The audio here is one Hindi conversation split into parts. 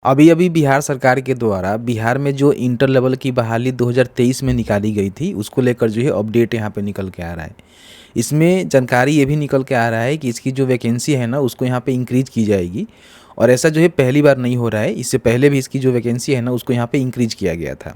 अभी अभी बिहार सरकार के द्वारा बिहार में जो इंटर लेवल की बहाली 2023 में निकाली गई थी उसको लेकर जो है अपडेट यहाँ पे निकल के आ रहा है। इसमें जानकारी ये भी निकल के आ रहा है कि इसकी जो वैकेंसी है ना उसको यहाँ पे इंक्रीज की जाएगी और ऐसा जो है पहली बार नहीं हो रहा है। इससे पहले भी इसकी जो वैकेंसी है ना उसको यहाँ पे इंक्रीज किया गया था।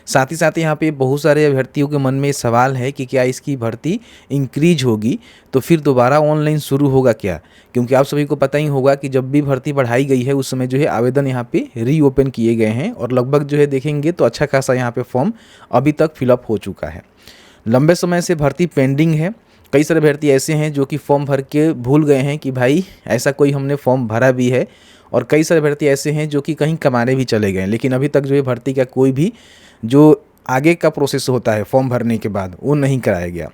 साथ ही साथ यहाँ पे बहुत सारे अभ्यर्थियों के मन में सवाल है कि क्या इसकी भर्ती इंक्रीज होगी तो फिर दोबारा ऑनलाइन शुरू होगा क्या, क्योंकि आप सभी को पता ही होगा कि जब भी भर्ती बढ़ाई गई है उस समय जो है आवेदन यहाँ पे रीओपन किए गए हैं और लगभग जो है देखेंगे तो अच्छा खासा यहाँ पे फॉर्म अभी तक फिलअप हो चुका है। लंबे समय से भर्ती पेंडिंग है। कई सारे अभ्यर्थी ऐसे हैं जो कि फॉर्म भर के भूल गए हैं कि भाई ऐसा कोई हमने फॉर्म भरा भी है, और कई सारे अभ्यर्थी ऐसे हैं जो कि कहीं कमाने भी चले गए, लेकिन अभी तक जो है भर्ती का कोई भी जो आगे का प्रोसेस होता है फॉर्म भरने के बाद वो नहीं कराया गया।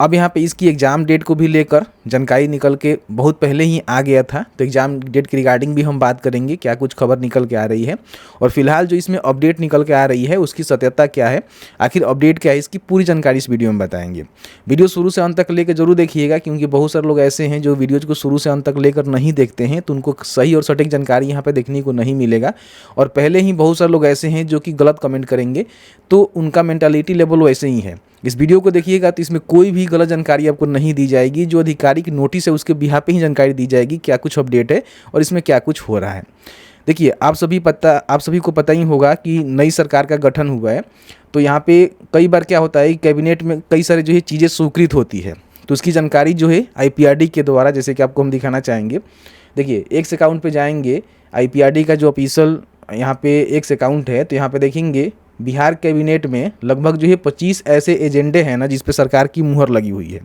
अब यहाँ पे इसकी एग्ज़ाम डेट को भी लेकर जानकारी निकल के बहुत पहले ही आ गया था, तो एग्ज़ाम डेट के रिगार्डिंग भी हम बात करेंगे क्या कुछ खबर निकल के आ रही है और फिलहाल जो इसमें अपडेट निकल के आ रही है उसकी सत्यता क्या है, आखिर अपडेट क्या है, इसकी पूरी जानकारी इस वीडियो में बताएंगे। वीडियो शुरू से अंत तक लेकर जरूर देखिएगा, क्योंकि बहुत सारे लोग ऐसे हैं जो वीडियोज़ को शुरू से अंत तक लेकर नहीं देखते हैं, तो उनको सही और सटीक जानकारी यहाँ पर देखने को नहीं मिलेगा। और पहले ही बहुत सारे लोग ऐसे हैं जो कि गलत कमेंट करेंगे, तो उनका मेंटालिटी लेवल वैसे ही है। इस वीडियो को देखिएगा तो इसमें कोई भी गलत जानकारी आपको नहीं दी जाएगी, जो आधिकारिक नोटिस है उसके बिहाफ पे ही जानकारी दी जाएगी क्या कुछ अपडेट है और इसमें क्या कुछ हो रहा है। देखिए आप सभी को पता ही होगा कि नई सरकार का गठन हुआ है, तो यहाँ पे कई बार क्या होता है कैबिनेट में कई सारे जो है चीज़ें स्वीकृत होती है, तो उसकी जानकारी जो है IPRD के द्वारा, जैसे कि आपको हम दिखाना चाहेंगे। देखिए एक्स अकाउंट पे जाएंगे, IPRD का जो ऑफिशियल यहाँ पे एक्स अकाउंट है, तो यहाँ पे देखेंगे बिहार कैबिनेट में लगभग जो है 25 ऐसे एजेंडे हैं ना जिस पे सरकार की मुहर लगी हुई है।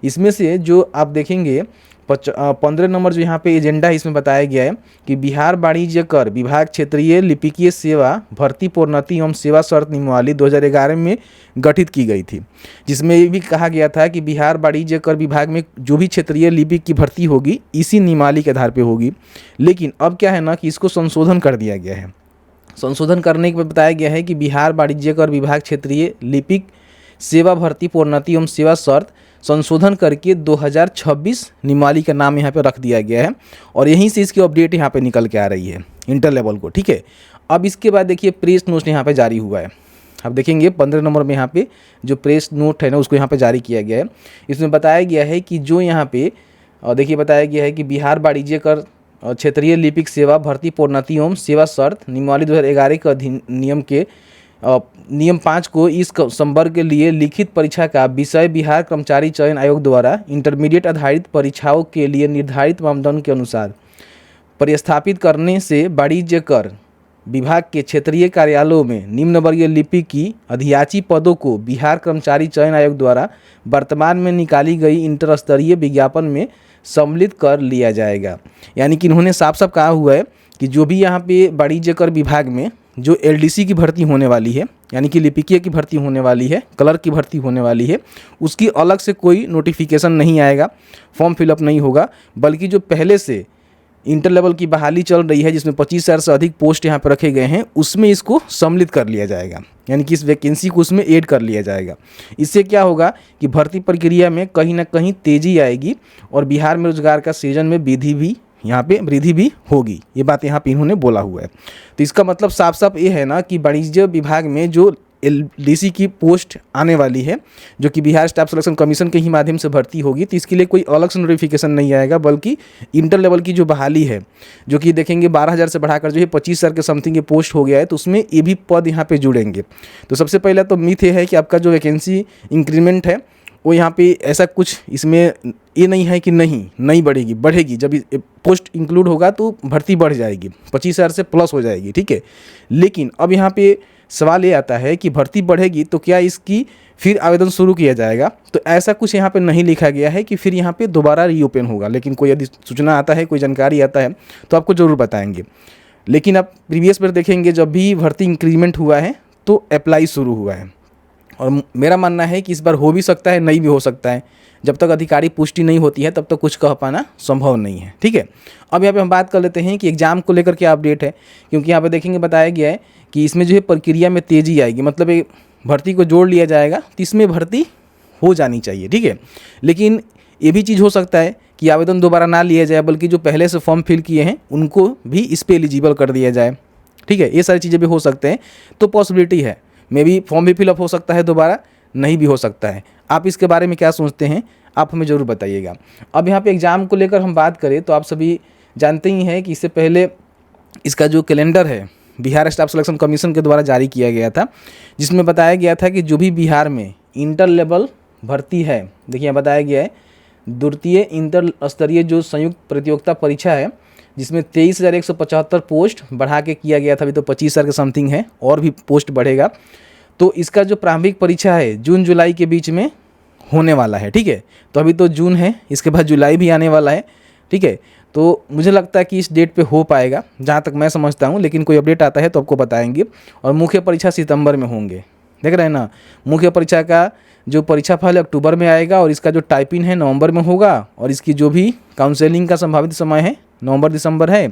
इसमें से जो आप देखेंगे 15 नंबर जो यहाँ पे एजेंडा है इसमें बताया गया है कि बिहार वाणिज्य कर विभाग क्षेत्रीय लिपिकीय सेवा भर्ती प्रोन्नति एवं सेवा शर्त नियमावली 2011 में गठित की गई थी, जिसमें ये भी कहा गया था कि बिहार वाणिज्य कर विभाग में जो भी क्षेत्रीय लिपिक की भर्ती होगी इसी नियमावली के आधार पर होगी। लेकिन अब क्या है ना कि इसको संशोधन कर दिया गया है। संशोधन करने के बाद बताया गया है कि बिहार वाणिज्य कर विभाग क्षेत्रीय लिपिक सेवा भर्ती प्रोन्नति एवं सेवा शर्त संशोधन करके 2026 नियमावली का नाम यहाँ पे रख दिया गया है और यहीं से इसकी अपडेट यहाँ पे निकल के आ रही है इंटर लेवल को। ठीक है, अब इसके बाद देखिए प्रेस नोट यहाँ पे जारी हुआ है। अब देखेंगे 15 नंबर में यहाँ पे जो प्रेस नोट है ना उसको यहाँ पे जारी किया गया है। इसमें बताया गया है कि जो यहाँ पे देखिए बताया गया है कि बिहार वाणिज्य कर क्षेत्रीय लिपिक सेवा भर्ती प्रोन्नति एवं सेवा शर्त नियमावली 2011 के अधिनियम के नियम 5 को इस संवर्ग के लिए लिखित परीक्षा का विषय बिहार कर्मचारी चयन आयोग द्वारा इंटरमीडिएट आधारित परीक्षाओं के लिए निर्धारित मानदंड के अनुसार प्रतिस्थापित करने से वाणिज्य कर विभाग के क्षेत्रीय कार्यालयों में निम्न वर्गीय लिपिक की अधियाची पदों को बिहार कर्मचारी चयन आयोग द्वारा वर्तमान में निकाली गई इंटर स्तरीय विज्ञापन में सम्मिलित कर लिया जाएगा। यानी कि इन्होंने साफ साफ कहा हुआ है कि जो भी यहाँ पे वाणिज्य कर विभाग में जो LDC की भर्ती होने वाली है, यानी कि लिपिकीय की भर्ती होने वाली है, क्लर्क की भर्ती होने वाली है, उसकी अलग से कोई नोटिफिकेशन नहीं आएगा, फॉर्म फिलअप नहीं होगा, बल्कि जो पहले से इंटर लेवल की बहाली चल रही है जिसमें 25,000 से अधिक पोस्ट यहाँ पर रखे गए हैं उसमें इसको सम्मिलित कर लिया जाएगा, यानी कि इस वैकेंसी को उसमें ऐड कर लिया जाएगा। इससे क्या होगा कि भर्ती प्रक्रिया में कहीं ना कहीं तेज़ी आएगी और बिहार में रोजगार का सृजन में वृद्धि भी होगी। ये बात यहाँ पे इन्होंने बोला हुआ है। तो इसका मतलब साफ साफ ये है ना कि वाणिज्य विभाग में जो LDC की पोस्ट आने वाली है जो कि बिहार स्टाफ सिलेक्शन कमीशन के ही माध्यम से भर्ती होगी, तो इसके लिए कोई अलग से नोटिफिकेशन नहीं आएगा, बल्कि इंटर लेवल की जो बहाली है जो कि देखेंगे 12,000 से बढ़ाकर जो है 25,000 के समथिंग ये पोस्ट हो गया है, तो उसमें ये भी पद यहाँ पे जुड़ेंगे। तो सबसे पहले तो मिथ ये है कि आपका जो वैकेंसी इंक्रीमेंट है वो यहाँ पे ऐसा कुछ इसमें ये नहीं है कि नहीं बढ़ेगी। जब पोस्ट इंक्लूड होगा तो भर्ती बढ़ जाएगी, 25,000 से प्लस हो जाएगी। ठीक है, लेकिन अब यहाँ पे सवाल ये आता है कि भर्ती बढ़ेगी तो क्या इसकी फिर आवेदन शुरू किया जाएगा? तो ऐसा कुछ यहाँ पे नहीं लिखा गया है कि फिर यहाँ पे दोबारा रीओपन होगा, लेकिन कोई यदि सूचना आता है, कोई जानकारी आता है तो आपको ज़रूर बताएंगे। लेकिन आप प्रीवियस पर देखेंगे जब भी भर्ती इंक्रीमेंट हुआ है तो अप्लाई शुरू हुआ है, और मेरा मानना है कि इस बार हो भी सकता है, नहीं भी हो सकता है। जब तक अधिकारिक पुष्टि नहीं होती है तब तक कुछ कह पाना संभव नहीं है। ठीक है, अब यहाँ पे हम बात कर लेते हैं कि एग्ज़ाम को लेकर क्या अपडेट है, क्योंकि यहाँ पे देखेंगे बताया गया है कि इसमें जो है प्रक्रिया में तेज़ी आएगी, मतलब एक भर्ती को जोड़ लिया जाएगा तो इसमें भर्ती हो जानी चाहिए। ठीक है, लेकिन ये भी चीज़ हो सकता है कि आवेदन दोबारा ना लिया जाए, बल्कि जो पहले से फॉर्म फिल किए हैं उनको भी इस पे एलिजिबल कर दिया जाए। ठीक है, ये सारी चीज़ें भी हो सकते हैं, तो पॉसिबिलिटी है, मे बी फॉर्म भी फिलअप हो सकता है, दोबारा नहीं भी हो सकता है। आप इसके बारे में क्या सोचते हैं, आप हमें ज़रूर बताइएगा। अब यहाँ पे एग्ज़ाम को लेकर हम बात करें तो आप सभी जानते ही हैं कि इससे पहले इसका जो कैलेंडर है बिहार स्टाफ सिलेक्शन कमीशन के द्वारा जारी किया गया था, जिसमें बताया गया था कि जो भी बिहार में इंटर लेवल भर्ती है, देखिए यहाँ बताया गया है द्वितीय इंटर स्तरीय जो संयुक्त प्रतियोगिता परीक्षा है, जिसमें 23,175 पोस्ट बढ़ा के किया गया था, अभी तो 25,000 के समथिंग है और भी पोस्ट बढ़ेगा। तो इसका जो प्रारंभिक परीक्षा है जून जुलाई के बीच में होने वाला है। ठीक है, तो अभी तो जून है, इसके बाद जुलाई भी आने वाला है। ठीक है, तो मुझे लगता है कि इस डेट पे हो पाएगा, जहाँ तक मैं समझता हूँ, लेकिन कोई अपडेट आता है तो आपको बताएंगे। और मुख्य परीक्षा सितंबर में होंगे, देख रहे हैं ना। मुख्य परीक्षा का जो परीक्षा फल है अक्टूबर में आएगा और इसका जो टाइपिंग है नवंबर में होगा, और इसकी जो भी काउंसलिंग का संभावित समय है नवंबर दिसंबर है,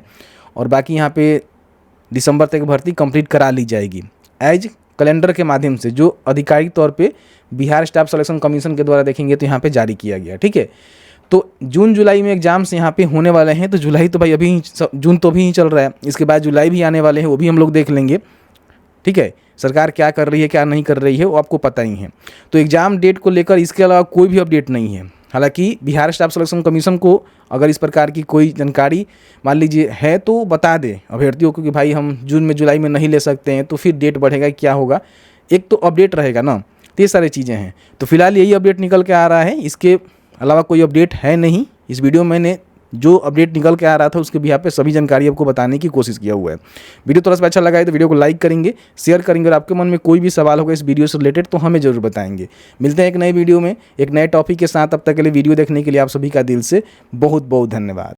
और बाकी यहाँ पे दिसंबर तक भर्ती कंप्लीट करा ली जाएगी एज कैलेंडर के माध्यम से, जो आधिकारिक तौर पे बिहार स्टाफ सिलेक्शन कमीशन के द्वारा देखेंगे तो यहाँ पे जारी किया गया। ठीक है, तो जून जुलाई में एग्जाम्स यहाँ पे होने वाले हैं, तो जुलाई तो भाई अभी जून तो अभी ही चल रहा है, इसके बाद जुलाई भी आने वाले हैं, वो भी हम लोग देख लेंगे। ठीक है, सरकार क्या कर रही है क्या नहीं कर रही है वो आपको पता ही है। तो एग्ज़ाम डेट को लेकर इसके अलावा कोई भी अपडेट नहीं है। हालांकि बिहार स्टाफ सिलेक्शन कमीशन को अगर इस प्रकार की कोई जानकारी मान लीजिए है तो बता दे अभ्यर्थियों को कि भाई हम जून में जुलाई में नहीं ले सकते हैं, तो फिर डेट बढ़ेगा क्या होगा, एक तो अपडेट रहेगा ना। तो ये सारी चीज़ें हैं, तो फिलहाल यही अपडेट निकल के आ रहा है, इसके अलावा कोई अपडेट है नहीं। इस वीडियो में मैंने जो अपडेट निकल के आ रहा था उसके भी यहाँ पे सभी जानकारी आपको बताने की कोशिश किया हुआ है। वीडियो थोड़ा सा अच्छा लगा है तो वीडियो को लाइक करेंगे, शेयर करेंगे, और आपके मन में कोई भी सवाल होगा इस वीडियो से रिलेटेड तो हमें ज़रूर बताएंगे। मिलते हैं एक नए वीडियो में एक नए टॉपिक के साथ, तब तक के लिए वीडियो देखने के लिए आप सभी का दिल से बहुत बहुत धन्यवाद।